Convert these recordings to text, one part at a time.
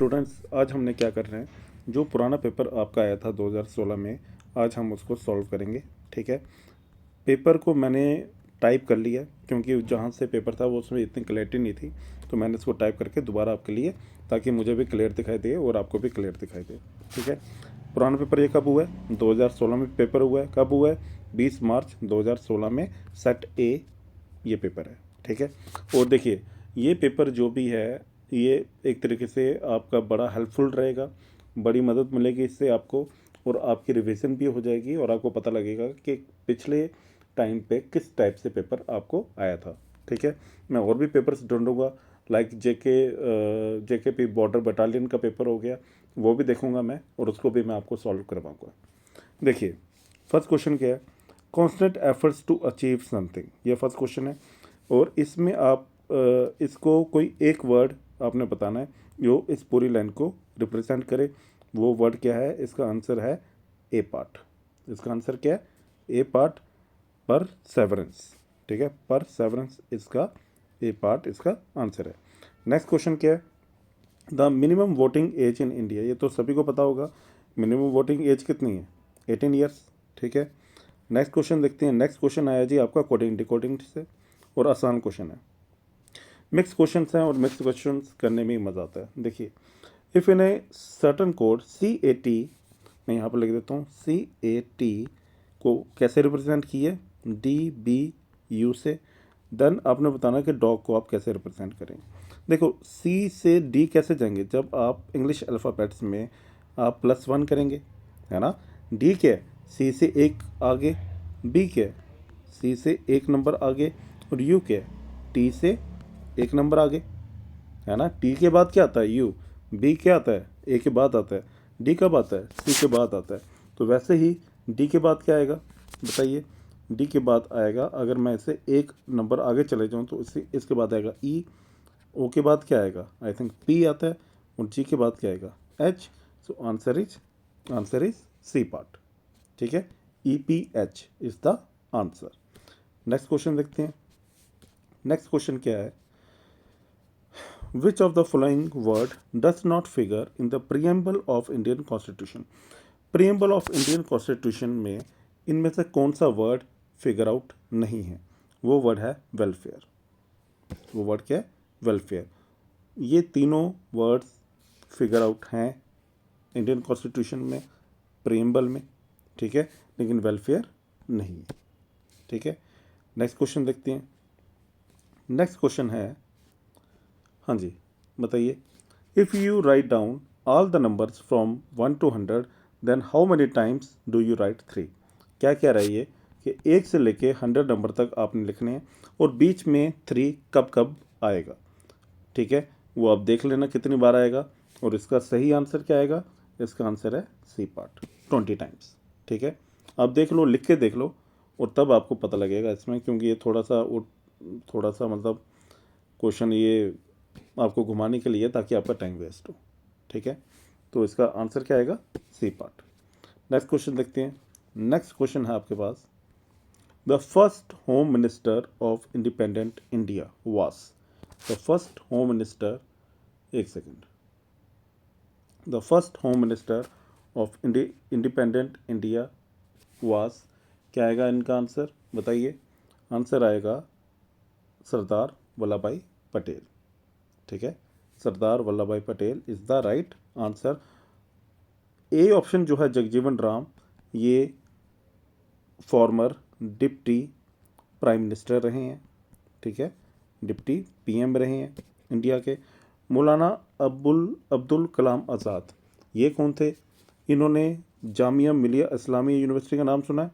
Students, आज हमने क्या कर रहे हैं, जो पुराना पेपर आपका आया था 2016 में, आज हम उसको सॉल्व करेंगे। ठीक है। पेपर को मैंने टाइप कर लिया क्योंकि जहाँ से पेपर था वो उसमें इतनी क्लैरिटी नहीं थी, तो मैंने इसको टाइप करके दोबारा आपके लिए, ताकि मुझे भी क्लियर दिखाई दे और आपको भी क्लियर दिखाई दे। ठीक है। पुराना पेपर ये कब हुआ है? 2016 में पेपर हुआ है। कब हुआ है? 20 मार्च 2016 में सेट ए ये पेपर है। ठीक है। और देखिए, ये पेपर जो भी है, ये एक तरीके से आपका बड़ा हेल्पफुल रहेगा, बड़ी मदद मिलेगी इससे आपको, और आपकी रिवीजन भी हो जाएगी और आपको पता लगेगा कि पिछले टाइम पे किस टाइप से पेपर आपको आया था। ठीक है। मैं और भी पेपर्स ढूंढूंगा, लाइक जेके पी बॉर्डर बटालियन का पेपर हो गया, वो भी देखूंगा मैं, और उसको भी मैं आपको सॉल्व करवाऊंगा। देखिए, फर्स्ट क्वेश्चन क्या है? Constant efforts to achieve something, ये फर्स्ट क्वेश्चन है। और इसमें आप इसको कोई एक वर्ड आपने बताना है जो इस पूरी लाइन को रिप्रेजेंट करे। वो वर्ड क्या है? इसका आंसर है ए पार्ट। इसका आंसर क्या है? A part, perseverance. ठीक है, पर सेवरेंस इसका ए पार्ट इसका आंसर है। नेक्स्ट क्वेश्चन क्या है? The minimum voting age in India, ये तो सभी को पता होगा। मिनिमम वोटिंग एज कितनी है? 18 ईयर्स। ठीक है। नेक्स्ट क्वेश्चन देखते हैं। नेक्स्ट क्वेश्चन आया जी आपका कोडिंग डिकोडिंग से, और आसान क्वेश्चन है। मिक्स क्वेश्चन हैं और मिक्स क्वेश्चन करने में ही मज़ा आता है। देखिए, if in a certain code CAT, मैं यहाँ पर लिख देता हूँ, CAT को कैसे रिप्रेजेंट किए? DBU से। देन आपने बताना कि डॉग को आप कैसे रिप्रेजेंट करें। देखो, C से D कैसे जाएंगे? जब आप इंग्लिश अल्फ़ाबेट्स में आप +1 करेंगे, है ना। D क्या है? C से एक आगे। B क्या है? C से एक नंबर आगे। और U क्या है? T से एक नंबर आगे, है ना। T के बाद क्या आता है? U। B क्या आता है? A के बाद आता है। D कब आता है? C के बाद आता है। तो वैसे ही D के बाद क्या आएगा बताइए? D के बाद आएगा, अगर मैं इसे एक नंबर आगे चले जाऊँ तो इसके बाद आएगा E। O के बाद क्या आएगा? आई थिंक P आता है। और G के बाद क्या आएगा? H। So answer is C part. ठीक है। EPH is the answer. Next question देखते हैं। नेक्स्ट क्वेश्चन क्या है? Which of the following word does not figure in the preamble of Indian Constitution? preamble of Indian Constitution में इनमें से कौन सा वर्ड फिगर आउट नहीं है? वो वर्ड है वेलफेयर। वो वर्ड क्या है? वेलफेयर। ये तीनों वर्ड्स फिगर आउट हैं इंडियन कॉन्स्टिट्यूशन में, प्रीएम्बल में। ठीक है, लेकिन वेलफेयर नहीं है। ठीक है। नेक्स्ट क्वेश्चन देखते हैं। नेक्स्ट क्वेश्चन है, हाँ जी, बताइए। If you write down all the numbers from 1 to 100, then how many times do you write 3? क्या क्या रही है कि 1 से लेके 100 नंबर तक आपने लिखने हैं, और बीच में 3 कब कब आएगा। ठीक है, वो आप देख लेना कितनी बार आएगा, और इसका सही आंसर क्या आएगा? इसका आंसर है C पार्ट, 20 टाइम्स। ठीक है, आप देख लो, लिख के देख लो, और तब आपको पता लगेगा इसमें, क्योंकि ये थोड़ा सा मतलब क्वेश्चन ये आपको घुमाने के लिए, ताकि आपका टाइम वेस्ट हो। ठीक है, तो इसका आंसर क्या आएगा? C part. नेक्स्ट क्वेश्चन देखते हैं। नेक्स्ट क्वेश्चन है आपके पास, the first home minister of independent India was. The first home minister, एक second, the first home minister of independent India was, क्या आएगा इनका आंसर बताइए? आंसर आएगा सरदार वल्लभ भाई पटेल। ठीक है, सरदार Vallabhbhai Patel is the right answer. A option जो है जगजीवन राम, ये फॉर्मर डिप्टी प्राइम मिनिस्टर रहे हैं। ठीक है, डिप्टी PM रहे हैं इंडिया के। मौलाना अब्दुल कलाम आज़ाद, ये कौन थे? इन्होंने जामिया मिलिया इस्लामिया यूनिवर्सिटी का नाम सुना है?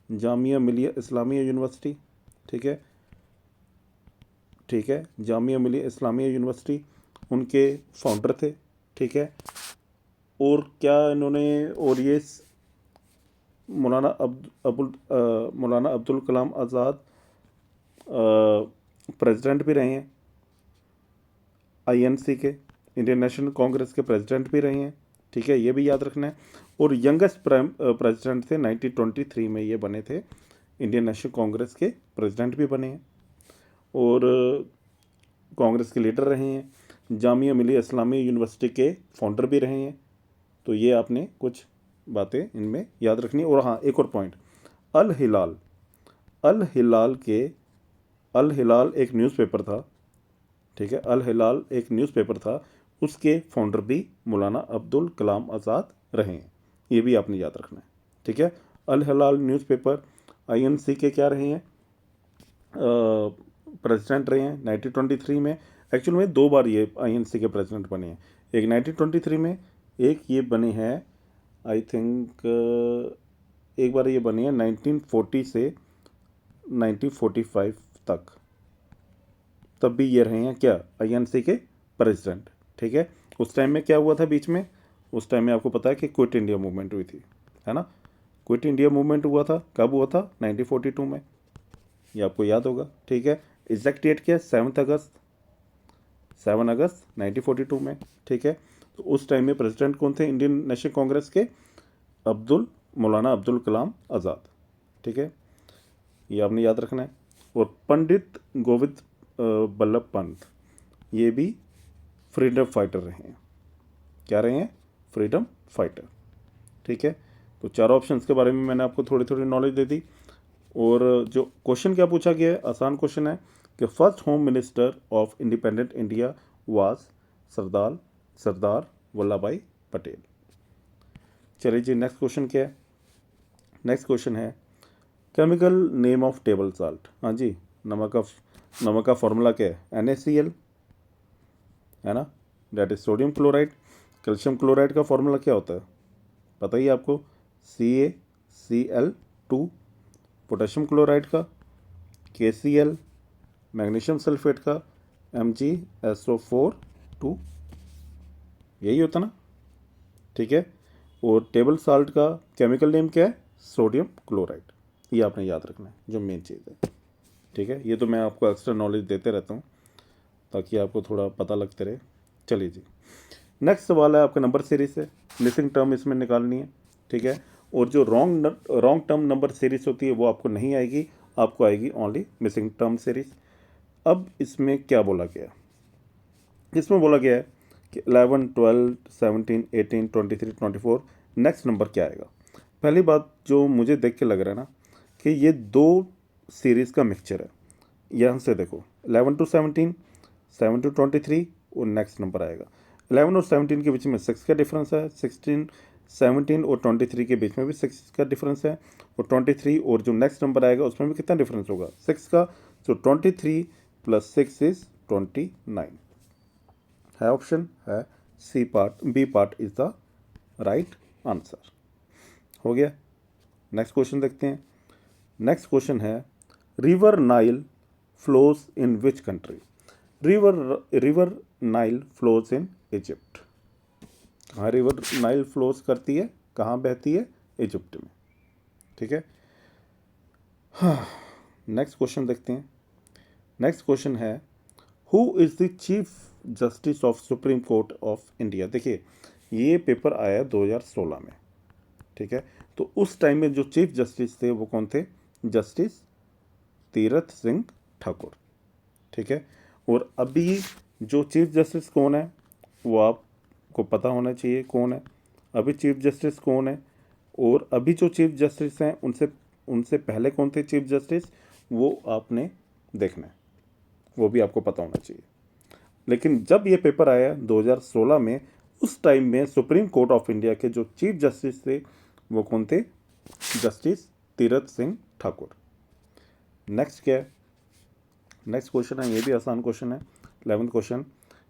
जामिया मिलिया इस्लामिया यूनिवर्सिटी। ठीक है, ठीक है, जामिया मिलिया इस्लामिया यूनिवर्सिटी, उनके फाउंडर थे। ठीक है, और क्या इन्होंने, और ये मौलाना अब्दुल कलाम आज़ाद प्रेसिडेंट भी रहे हैं INC के, इंडियन नेशनल कांग्रेस के प्रेसिडेंट भी रहे हैं। ठीक है, ये भी याद रखना है। और यंगेस्ट प्रेसिडेंट थे, 1923 में ये बने थे, इंडियन नेशनल कांग्रेस के प्रेसिडेंट भी बने हैं, और कांग्रेस के लीडर रहे हैं। जामिया मिलिया इस्लामिया यूनिवर्सिटी के फाउंडर भी रहे हैं। तो ये आपने कुछ बातें इनमें याद रखनी है। और हाँ, एक और पॉइंट, अल हिलाल, अल हिलाल के, अल हिलाल एक न्यूज़पेपर था, ठीक है, अल हिलाल एक न्यूज़पेपर था, उसके फाउंडर भी मौलाना अब्दुल कलाम आज़ाद रहे हैं। ये भी आपने याद रखना है, ठीक है। अल हिलाल न्यूज़पेपर आईएनसी के क्या रहे हैं, प्रेसिडेंट रहे हैं 1923 में। एक्चुअल में 2 बार ये आईएनसी के प्रेसिडेंट बने हैं, एक 1923 में, एक ये बने हैं आई थिंक, एक बार ये बने हैं 1940 से 1945 तक, तब भी ये रहे हैं क्या, आईएनसी के प्रेसिडेंट, ठीक है। उस टाइम में क्या हुआ था बीच में, उस टाइम में आपको पता है कि क्विट इंडिया मूवमेंट हुई थी, है ना। क्विट इंडिया मूवमेंट हुआ था, कब हुआ था, 1942 में, ये आपको याद होगा, ठीक है। एग्जैक्ट डेट क्या है, 7 अगस्त, 7 अगस्त 1942 में, ठीक है। तो उस टाइम में प्रेसिडेंट कौन थे इंडियन नेशनल कांग्रेस के, मौलाना अब्दुल कलाम आज़ाद, ठीक है, ये आपने याद रखना है। और पंडित गोविंद बल्लभ पंत, ये भी फ्रीडम फाइटर रहे हैं, क्या रहे हैं, फ्रीडम फाइटर, ठीक है। तो 4 ऑप्शंस के बारे में मैंने आपको थोड़ी थोड़ी नॉलेज दे दी। और जो क्वेश्चन क्या पूछा गया है, आसान क्वेश्चन है कि first home minister of independent India was Sardar Vallabhbhai Patel. चलिए जी, नेक्स्ट क्वेश्चन क्या है, नेक्स्ट क्वेश्चन है chemical name of table salt. हाँ जी, नमक का फॉर्मूला क्या है, NaCl, है ना, that is sodium chloride. Calcium chloride का फॉर्मूला क्या होता है, पता ही है आपको, CaCl2। पोटेशियम क्लोराइड का KCl, मैग्नीशियम सल्फेट का MgSO4 2, यही होता ना, ठीक है। और टेबल साल्ट का केमिकल नेम क्या है, सोडियम क्लोराइड, ये आपने याद रखना है, जो मेन चीज़ है, ठीक है। ये तो मैं आपको एक्स्ट्रा नॉलेज देते रहता हूँ ताकि आपको थोड़ा पता लगते रहे। चलिए जी, नेक्स्ट सवाल है आपका नंबर सीरीज से, मिसिंग टर्म इसमें निकालनी है, ठीक है। और जो रॉन्ग टर्म नंबर सीरीज होती है वो आपको नहीं आएगी, आपको आएगी ओनली मिसिंग टर्म सीरीज। अब इसमें क्या बोला गया, इसमें बोला गया है कि 11, 12, 17, 18, 23, 24, नेक्स्ट नंबर क्या आएगा। पहली बात जो मुझे देख के लग रहा है ना कि ये 2 सीरीज़ का मिक्सचर है। यहाँ से देखो 11 to 17, 7 to 23 और नेक्स्ट नंबर आएगा। 11 और 17 के बीच में 6 का डिफरेंस है, 17 और 23 के बीच में भी 6 का डिफरेंस है, और 23 और जो नेक्स्ट नंबर आएगा उसमें भी कितना डिफरेंस होगा, 6 का। तो 23 + 6 इज 29 है, ऑप्शन है C part, B part is the right answer. हो गया। नेक्स्ट क्वेश्चन देखते हैं। नेक्स्ट क्वेश्चन है river Nile flows in which country. River Nile flows in Egypt. कहाँ रिवर नाइल फ्लोज करती है, कहाँ बहती है, इजिप्ट में, ठीक है। हाँ, नेक्स्ट क्वेश्चन देखते हैं। नेक्स्ट क्वेश्चन है who is the chief justice of supreme court of India. देखिए ये पेपर आया 2016 में, ठीक है। तो उस टाइम में जो चीफ जस्टिस थे वो कौन थे, जस्टिस तीरथ सिंह ठाकुर, ठीक है। और अभी जो चीफ जस्टिस कौन है वो आपको पता होना चाहिए कौन है, अभी चीफ जस्टिस कौन है। और अभी जो चीफ जस्टिस हैं उनसे उनसे पहले कौन थे चीफ जस्टिस, वो आपने देखना है, वो भी आपको पता होना चाहिए। लेकिन जब ये पेपर आया 2016 में, उस टाइम में सुप्रीम कोर्ट ऑफ इंडिया के जो चीफ जस्टिस थे वो कौन थे, जस्टिस तीरथ सिंह ठाकुर। नेक्स्ट क्या है, नेक्स्ट क्वेश्चन है, ये भी आसान क्वेश्चन है, 11th question.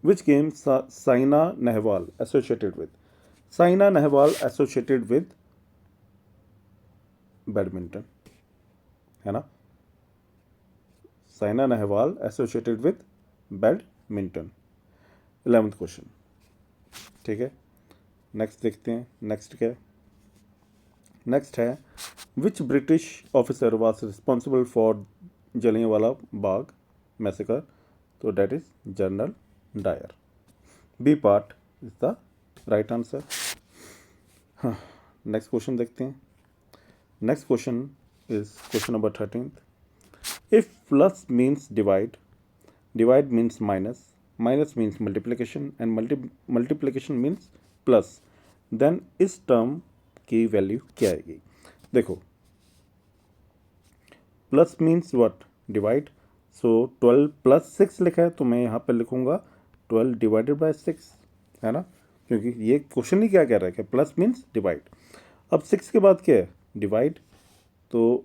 Which game Saina Nehwal associated with. Saina Nehwal associated with badminton, है ना, Saina Nehwal associated with badminton, 11th question, ठीक है। नेक्स्ट देखते हैं, नेक्स्ट क्या है, नेक्स्ट है which British officer was responsible for Jallianwala Bagh massacre. तो that is general Dyer, B part is the right answer. हाँ, नेक्स्ट क्वेश्चन देखते हैं। Next question is question number 13th। If plus means divide, divide means minus, minus means multiplication and multiplication means plus, then इस term की value क्या आएगी? देखो, plus means what? Divide. So 12 plus 6 लिखा है तो मैं यहाँ पे लिखूंगा 12 डिवाइडेड बाय 6, है ना, क्योंकि ये क्वेश्चन ही क्या कह रहा है कि प्लस मीन्स डिवाइड। अब 6 के बाद क्या है? डिवाइड। तो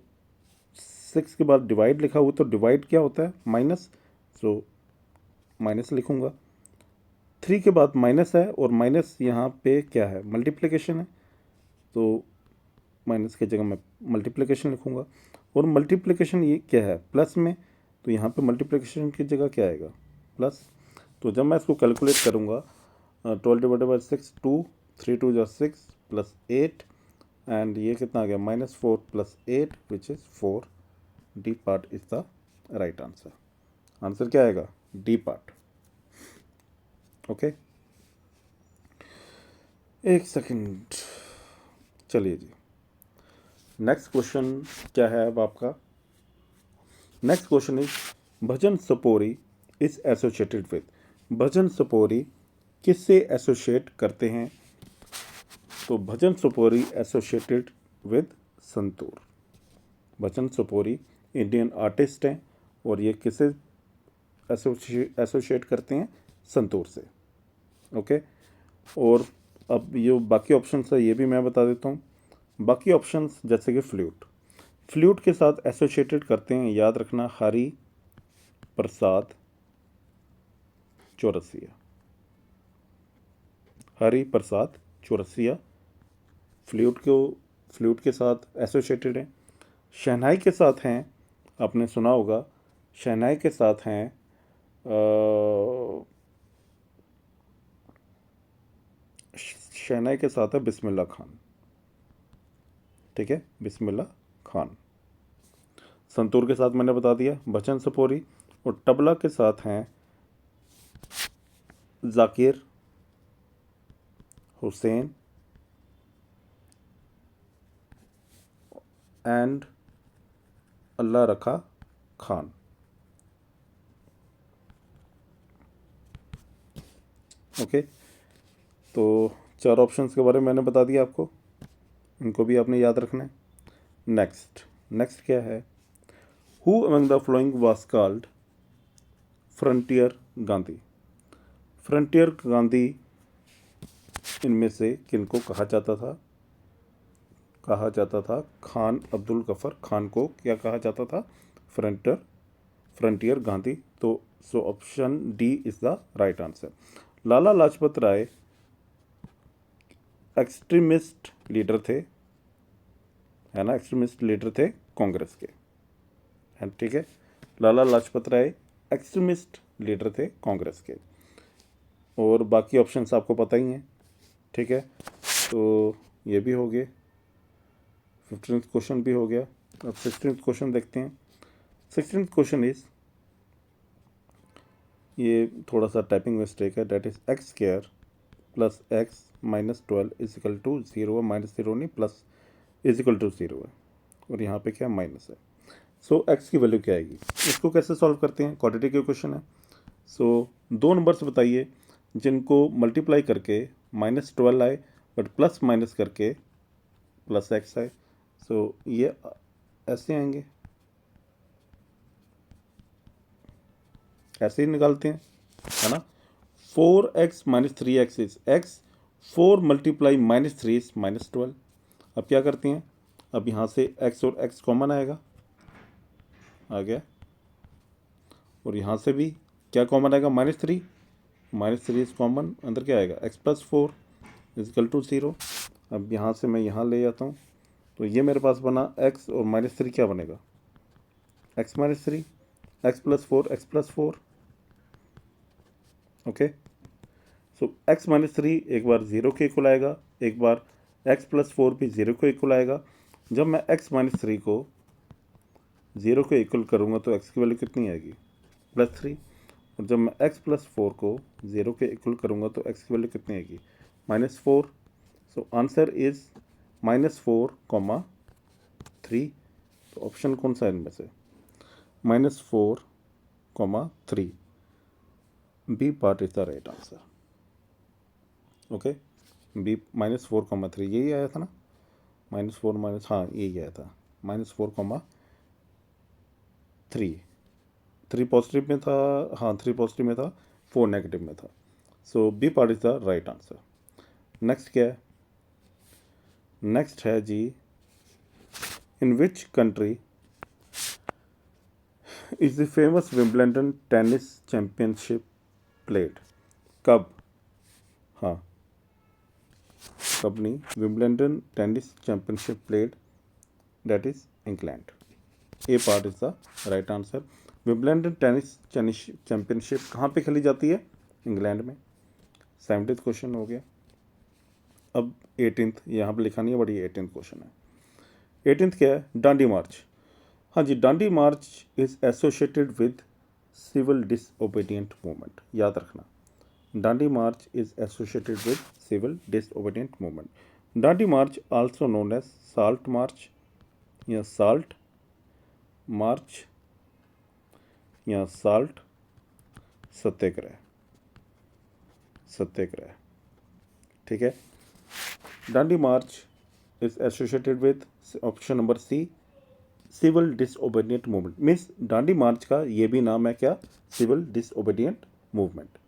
6 के बाद डिवाइड लिखा हुआ तो डिवाइड क्या होता है? माइनस। सो माइनस लिखूंगा। 3 के बाद माइनस है और माइनस यहाँ पे क्या है? मल्टीप्लिकेशन है, तो माइनस की जगह मैं मल्टीप्लिकेशन लिखूंगा। और मल्टीप्लिकेशन ये क्या है? प्लस में, तो यहाँ पे मल्टीप्लिकेशन की जगह क्या आएगा? प्लस। तो जब मैं इसको कैलकुलेट करूँगा 12 डिवाइडेड बाई 6, 2, 3 2 जा 6 प्लस 8 एंड ये कितना आ गया? -4 plus 8 which is 4। D part is the right answer. Answer क्या आएगा? D part. ओके, एक सेकंड, चलिए जी, नेक्स्ट क्वेश्चन क्या है अब आपका? Next question is Bhajan Sopori is associated with. Bhajan Sopori किससे एसोसिएट करते हैं? तो Bhajan Sopori associated with santoor. Bhajan Sopori Indian artist हैं और ये किससे एसोसिएट करते हैं? संतूर से। ओके, और अब ये बाकी ऑप्शंस है ये भी मैं बता देता हूँ। बाकी ऑप्शंस जैसे कि फ्लूट, फ्लूट के साथ एसोसिएटेड करते हैं, याद रखना, हरि प्रसाद चौरसिया। हरि प्रसाद चौरसिया फ्लूट के साथ एसोसिएटेड हैं। शहनाई के साथ हैं, आपने सुना होगा, शहनाई के साथ हैं शहनाई के साथ है बिस्मिल्लाह खान। ठीक है, बिस्मिल्लाह खान। संतूर के साथ मैंने बता दिया भजन सपोरी, और तबला के साथ हैं जाकिर हुसैन एंड अल्लाह रखा खान। ओके, तो 4 ऑप्शंस के बारे में मैंने बता दिया आपको, इनको भी आपने याद रखना है। नेक्स्ट क्या है? Who among the following was called frontier Gandhi. Frontier Gandhi इनमें से किनको कहा जाता था? कहा जाता था खान अब्दुल गफर खान को क्या कहा जाता था? फ्रंटियर गांधी। तो so option D is the right answer. Lala Lajpat Rai extremist leader थे, है ना, एक्सट्रीमिस्ट लीडर थे कांग्रेस के, है, ठीक है। लाला लाजपत राय एक्सट्रीमिस्ट लीडर थे कांग्रेस के। और बाकी ऑप्शंस आपको पता ही हैं, ठीक है। तो ये भी हो गए, 15th क्वेश्चन भी हो गया। अब 16th क्वेश्चन देखते हैं। 16th क्वेश्चन इज, ये थोड़ा सा टाइपिंग मिस्टेक है, that is x square plus x minus 12 is equal to 0 है, -0 नहीं, प्लस इज इक्वल टू 0 है, और यहाँ पे क्या माइनस है। सो एक्स की वैल्यू क्या आएगी? इसको कैसे सॉल्व करते हैं? क्वाड्रेटिक के क्वेश्चन है। सो 2 नंबर्स बताइए जिनको मल्टीप्लाई करके -12 आए बट प्लस माइनस करके प्लस एक्स आए। सो ये ऐसे आएंगे, ऐसे ही निकालते हैं, है ना। 4x minus 3x is x, 4 multiply -3 is -12। अब क्या करते हैं? अब यहाँ से x और x कॉमन आएगा, आ गया, और यहाँ से भी क्या कॉमन आएगा? -3 इज कॉमन, अंदर क्या आएगा? x plus 4 is equal to 0। अब यहाँ से मैं यहाँ ले जाता हूँ, तो ये मेरे पास बना x और -3 क्या बनेगा? x minus 3, x plus 4, x plus 4। Okay, so x minus 3 एक बार 0 के इक्वल आएगा, एक बार x प्लस 4 भी 0 के इक्वल आएगा। जब मैं x माइनस 3 को 0 के इक्वल करूँगा तो x की वैल्यू कितनी आएगी? +3। और जब मैं x प्लस 4 को 0 के इक्वल करूँगा तो x की वैल्यू कितनी आएगी? -4। So answer is -4, 3। तो ऑप्शन कौन सा है इनमें से? -4, 3। B part is the right answer. Okay, B -4,3 यही आया था ना, -4 माइनस, हाँ यही आया था, -4,3, 3 पॉजिटिव में था, हाँ 3 पॉजिटिव में था, 4 नेगेटिव में था। So B part is the right answer. Next क्या है? नेक्स्ट है जी, in which country is the famous Wimbledon tennis championship played? कब? हाँ, कब नहीं, Wimbledon tennis championship played, that is England. A part is the right answer. Wimbledon tennis championship कहाँ पे खेली जाती है? इंग्लैंड में। 70th क्वेश्चन हो गया। अब 18th यहाँ पे लिखा नहीं है, बट ये 18th क्वेश्चन है। 18th क्या है? डांडी मार्च। हाँ जी, Dandi march is associated with civil disobedient movement, याद रखना। Dandi march is associated with civil disobedient movement. Dandi march also known as salt march या साल्ट मार्च या साल्ट सत्याग्रह, सत्याग्रह, ठीक है। Dandi march is associated with, option number C, civil disobedient movement. Means Dandi march का ये भी नाम है क्या? Civil disobedient movement.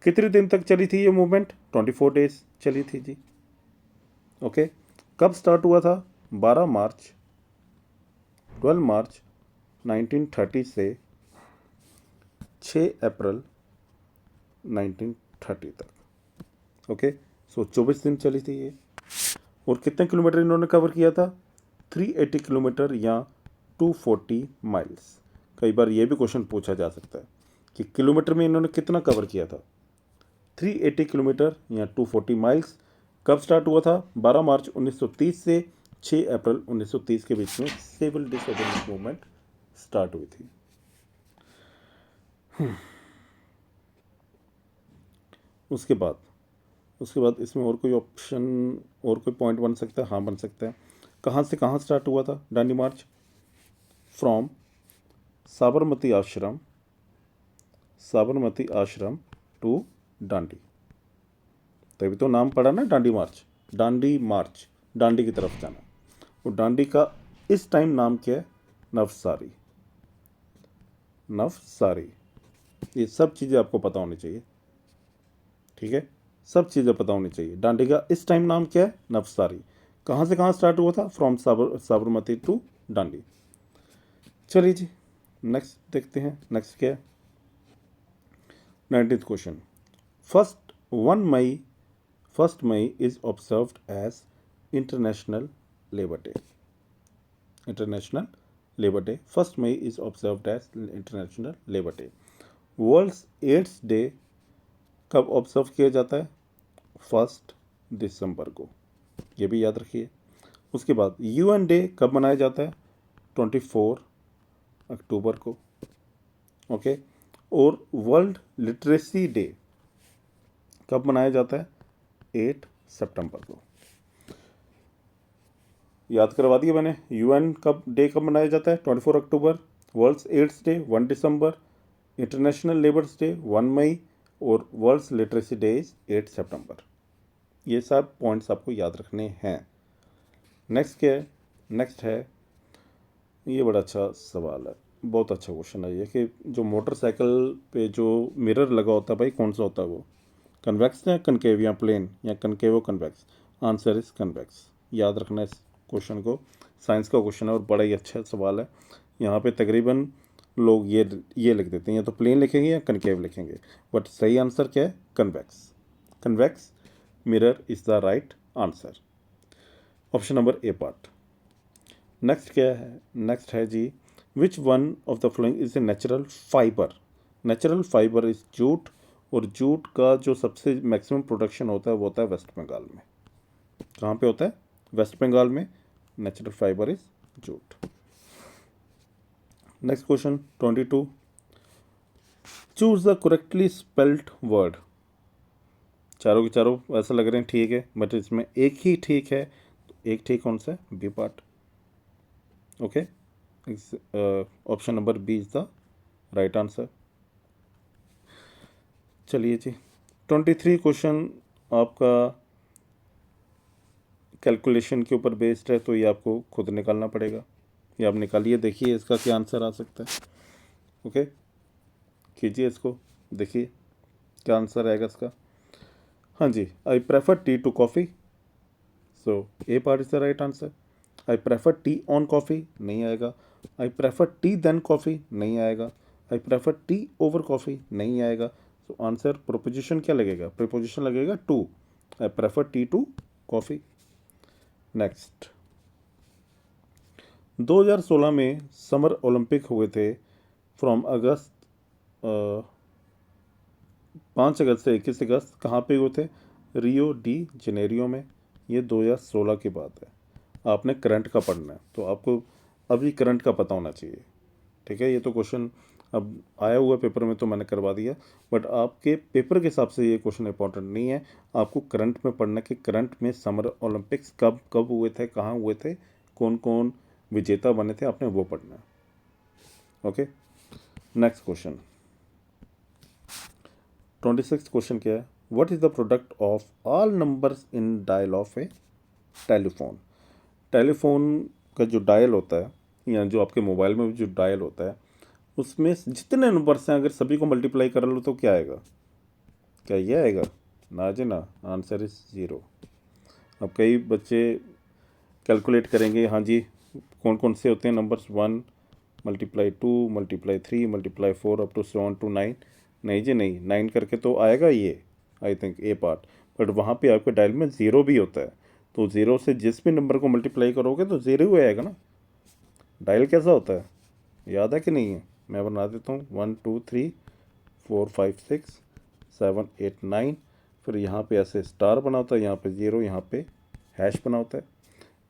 कितने दिन तक चली थी ये मूवमेंट? 24 डेज चली थी जी। ओके, कब स्टार्ट हुआ था? 12 मार्च 12 मार्च 1930 से 6 अप्रैल 1930 तक। ओके, सो 24 दिन चली थी ये। और कितने किलोमीटर इन्होंने कवर किया था? 380 किलोमीटर या 240 माइल्स। कई बार ये भी क्वेश्चन पूछा जा सकता है कि किलोमीटर में इन्होंने कितना कवर किया था? 380 किलोमीटर या 240 माइल्स। कब स्टार्ट हुआ था? 12 मार्च 1930 से 6 अप्रैल 1930 के बीच में सिविल डिसओबीडियंस मूवमेंट स्टार्ट हुई थी। उसके बाद इसमें और कोई ऑप्शन, और कोई पॉइंट बन सकता है? हाँ बन सकता है। कहाँ से कहाँ स्टार्ट हुआ था डांडी मार्च? फ्रॉम साबरमती आश्रम टू डांडी। तभी तो नाम पड़ा ना डांडी मार्च। डांडी मार्च, डांडी की तरफ जाना। और डांडी का इस टाइम नाम क्या है? नवसारी। नवसारी, ये सब चीज़ें आपको पता होनी चाहिए, ठीक है, सब चीज़ें पता होनी चाहिए। डांडी का इस टाइम नाम क्या है? नवसारी। कहाँ से कहाँ स्टार्ट हुआ था? From Sabarmati to Dandi. चलिए जी, नेक्स्ट देखते हैं। नेक्स्ट क्या है? 19th question. First 1 May is observed as International Labour Day. International Labour Day, 1 May is observed as International Labour Day. World's AIDS day कब ऑब्जर्व किया जाता है? 1 दिसंबर को, ये भी याद रखिए। उसके बाद UN डे कब मनाया जाता है? 24 अक्टूबर को। ओके, और वर्ल्ड लिटरेसी डे कब मनाया जाता है? 8 सितंबर को। याद करवा दिया मैंने। UN कब डे कब मनाया जाता है? 24 अक्टूबर। वर्ल्ड्स एड्स डे 1 दिसंबर। इंटरनेशनल लेबर्स डे 1 मई। और वर्ल्ड्स लिटरेसी डे इज 8 सितंबर। ये सब पॉइंट्स आपको याद रखने हैं। नेक्स्ट क्या है? नेक्स्ट है, ये बड़ा अच्छा सवाल है, बहुत अच्छा क्वेश्चन है ये, कि जो मोटरसाइकिल पे जो मिरर लगा होता है भाई, कौन सा होता है वो? कन्वेक्स या कनकेव या प्लेन या concave convex? Answer is convex. याद रखना इस क्वेश्चन को, साइंस का क्वेश्चन है और बड़ा ही अच्छा सवाल है। यहाँ पे तकरीबन लोग ये लिख देते हैं, या तो प्लेन लिखेंगे या कनकेव लिखेंगे, बट सही आंसर क्या है? Convex. Convex mirror is the right answer. Option number A part. Next क्या है? नेक्स्ट है जी, which one of the following is a natural fibre? Natural fibre is jute, और जूट का जो सबसे मैक्सिमम प्रोडक्शन होता है वो होता है वेस्ट बंगाल में। कहाँ पे होता है? वेस्ट बंगाल में natural fibre is jute. Next question 22। Choose the correctly spelled word. चारों के चारों ऐसा लग रहे हैं ठीक है, बट इसमें एक ही ठीक है। एक ठीक कौन सा है? B part. Okay, option number B is the right answer. चलिए जी, 23 क्वेश्चन आपका कैलकुलेशन के ऊपर बेस्ड है, तो ये आपको खुद निकालना पड़ेगा। ये आप निकालिए, देखिए इसका क्या आंसर आ सकता है। ओके, कीजिए इसको, देखिए क्या आंसर आएगा इसका। हाँ जी, I prefer tea to coffee, so A part is the right answer. I prefer tea on coffee नहीं आएगा। I prefer tea than coffee नहीं आएगा। I prefer tea over coffee नहीं आएगा। सो आंसर प्रोपोजिशन क्या लगेगा, प्रीपोजिशन लगेगा to. I prefer tea to coffee. Next, 2016 में समर ओलंपिक हुए थे फ्रॉम अगस्त 5 अगस्त से 21 अगस्त। कहाँ पे हुए थे? रियो डी जनेरियो में। ये 2016 की बात है। आपने करंट का पढ़ना है, तो आपको अभी करंट का पता होना चाहिए। ठीक है, ये तो क्वेश्चन अब आया हुआ पेपर में तो मैंने करवा दिया, बट आपके पेपर के हिसाब से ये क्वेश्चन इंपॉर्टेंट नहीं है। आपको करंट में पढ़ना कि करंट में समर ओलंपिक्स कब कब हुए थे, कहाँ हुए थे, कौन कौन विजेता बने थे, आपने वो पढ़ना है। ओके, नेक्स्ट क्वेश्चन 26 क्वेश्चन क्या है? What is the product of all numbers in dial of A telephone? Telephone का जो डायल होता है, या जो आपके मोबाइल में जो डायल होता है, उसमें जितने नंबर्स हैं अगर सभी को मल्टीप्लाई कर लो तो क्या आएगा? क्या ये आएगा? ना जी ना, आंसर इज 0। अब कई बच्चे कैलकुलेट करेंगे, हाँ जी कौन कौन से होते हैं numbers, 1 multiply 2 multiply 3 multiply 4 up to 7 to 9। नहीं जी नहीं, 9 करके तो आएगा ये, I think A part. But वहाँ पे आपके डायल में 0 भी होता है, तो 0 से जिस भी नंबर को मल्टीप्लाई करोगे तो 0 ही आएगा ना। डायल कैसा होता है, याद है कि नहीं है? मैं बना देता हूँ, 1 2 3 4 5 6 7 8 9। फिर यहाँ पे ऐसे स्टार बना होता है, यहाँ पे 0, यहाँ पे हैश बना होता है।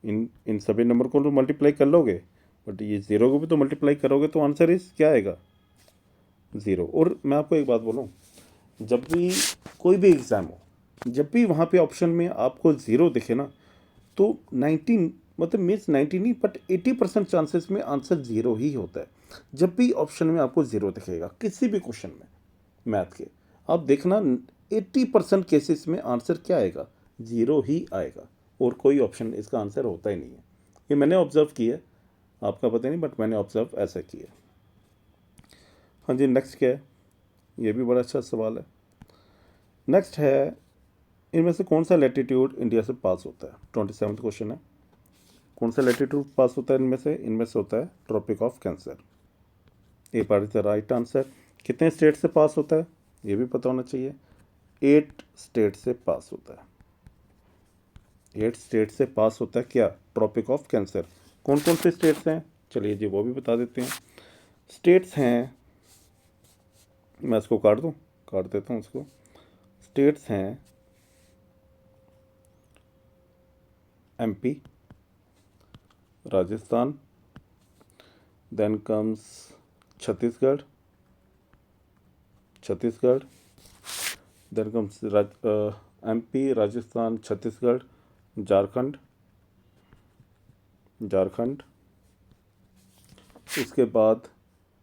इन सभी नंबर को तो मल्टीप्लाई कर लोगे, बट ये 0 को भी तो मल्टीप्लाई करोगे, तो आंसर इस क्या आएगा? 0। और मैं आपको एक बात बोलूँ, जब भी कोई भी एग्ज़ाम हो, जब भी वहाँ पे ऑप्शन में आपको 0 दिखे ना, तो 19 मतलब मीन्स 90 नहीं बट 80% चांसेस में आंसर 0 ही होता है। जब भी ऑप्शन में आपको 0 दिखेगा किसी भी क्वेश्चन में मैथ के, आप देखना 80% केसेस में आंसर क्या आएगा? 0 ही आएगा, और कोई ऑप्शन इसका आंसर होता ही नहीं है। ये मैंने ऑब्जर्व किया है, आपका पता नहीं, बट मैंने ऑब्जर्व ऐसा किया। हाँ जी, नेक्स्ट क्या है? ये भी बड़ा अच्छा सवाल है। नेक्स्ट है, इनमें से कौन सा लैटिट्यूड इंडिया से पास होता है? 27 क्वेश्चन है। कौन सा लैटिट्यूड पास होता है इनमें से? इनमें से होता है Tropic of Cancer. A part is the right answer. कितने स्टेट से पास होता है ये भी पता होना चाहिए। 8 स्टेट से पास होता है। 8 स्टेट से पास होता है क्या? Tropic of Cancer. कौन कौन से स्टेट्स हैं? चलिए जी वो भी बता देते हैं। स्टेट्स हैं, मैं इसको काट देता हूँ इसको। स्टेट्स हैं MP, Rajasthan, then comes Chhattisgarh, then comes MP, Rajasthan, Chhattisgarh, Jharkhand, उसके बाद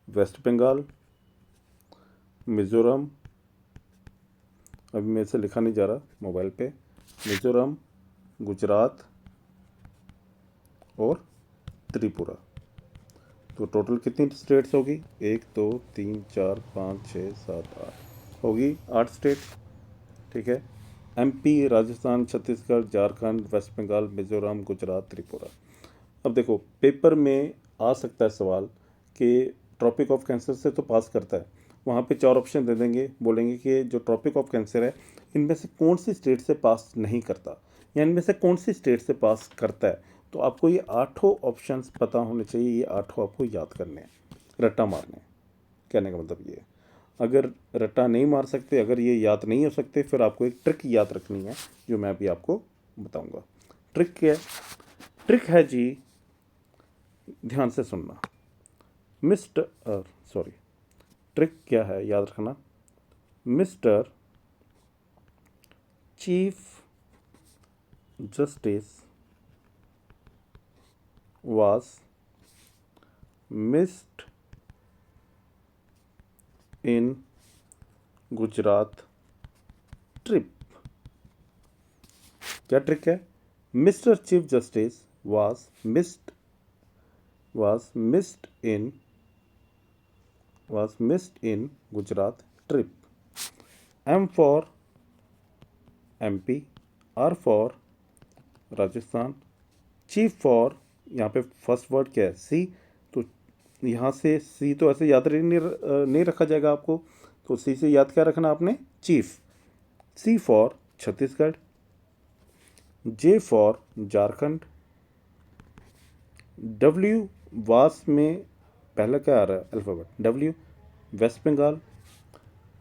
वेस्ट बंगाल, मिज़ोरम, अभी मेरे से लिखा नहीं जा रहा मोबाइल पे, मिज़ोरम, गुजरात और त्रिपुरा। तो टोटल कितनी स्टेट्स होगी? 1 2 3 4 5 6 7 8 होगी, 8 स्टेट। ठीक है, एमपी, राजस्थान, छत्तीसगढ़, झारखंड, वेस्ट बंगाल, मिज़ोरम, गुजरात, त्रिपुरा। अब देखो पेपर में आ सकता है सवाल कि ट्रॉपिक ऑफ कैंसर से तो पास करता है, वहाँ पे 4 ऑप्शन दे देंगे, बोलेंगे कि जो ट्रॉपिक ऑफ कैंसर है इनमें से कौन सी स्टेट से पास नहीं करता, या इनमें से कौन सी स्टेट से पास करता है। तो आपको ये 8 ऑप्शंस पता होने चाहिए, ये 8 आपको याद करने हैं, रट्टा मारने हैं। कहने का मतलब ये है, अगर रट्टा नहीं मार सकते, अगर ये याद नहीं हो सकते, फिर आपको एक ट्रिक याद रखनी है जो मैं अभी आपको बताऊंगा। ट्रिक क्या है? ट्रिक है जी, ध्यान से सुनना। मिस्टर सॉरी, ट्रिक क्या है याद रखना। Mister chief justice was missed in Gujarat trip. क्या ट्रिक है? Mister chief justice was missed in Gujarat trip. M for MP, R for Rajasthan, chief for, यहाँ पे फर्स्ट वर्ड क्या है? सी। तो यहाँ से सी तो ऐसे याद नहीं रखा जाएगा आपको, तो सी से याद क्या रखना आपने? Chief. C for Chhattisgarh, J for Jharkhand, W वास में पहला क्या आ रहा है अल्फ़ाबेट? W, west Bengal.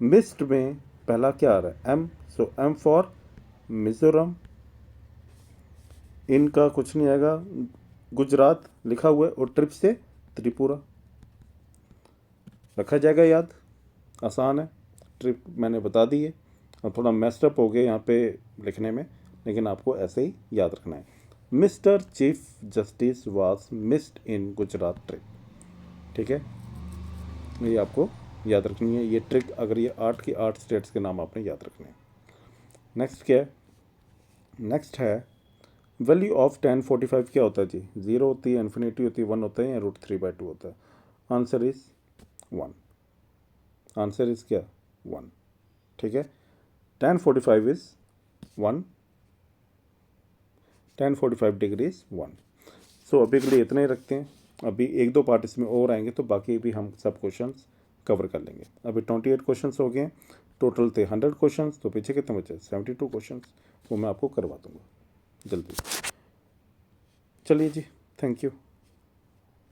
मिस्ड में पहला क्या आ रहा है? M, so M for Mizoram. इनका कुछ नहीं आएगा, गुजरात लिखा हुआ है, और ट्रिप से त्रिपुरा रखा जाएगा याद, आसान है। ट्रिप मैंने बता दी है, और थोड़ा मेस्टअप हो गया यहाँ पे लिखने में, लेकिन आपको ऐसे ही याद रखना है। Mister chief justice was missed in Gujarat trip. ठीक है, ये आपको याद रखनी है ये ट्रिक, अगर ये 8 की 8 स्टेट्स के नाम आपने याद रखने हैं। नेक्स्ट क्या है? नेक्स्ट है वैल्यू ऑफ 1045 क्या होता है जी? 0 होती है, इन्फिनिटी होती है, 1 होता है, या √3/2 होता है? Answer is 1। आंसर इज क्या? 1। ठीक है, 1045 इज 1, 1045 डिग्री इज 1। सो अभी के लिए इतना ही रखते हैं, अभी 1-2 पार्ट इसमें और आएंगे, तो बाकी भी हम सब क्वेश्चंस कवर कर लेंगे। अभी 28 क्वेश्चंस हो गए, टोटल थे 100 क्वेश्चंस, तो पीछे कितने बचे? 72 क्वेश्चंस, वो मैं आपको करवा दूंगा जल्दी। चलिए जी, थैंक यू।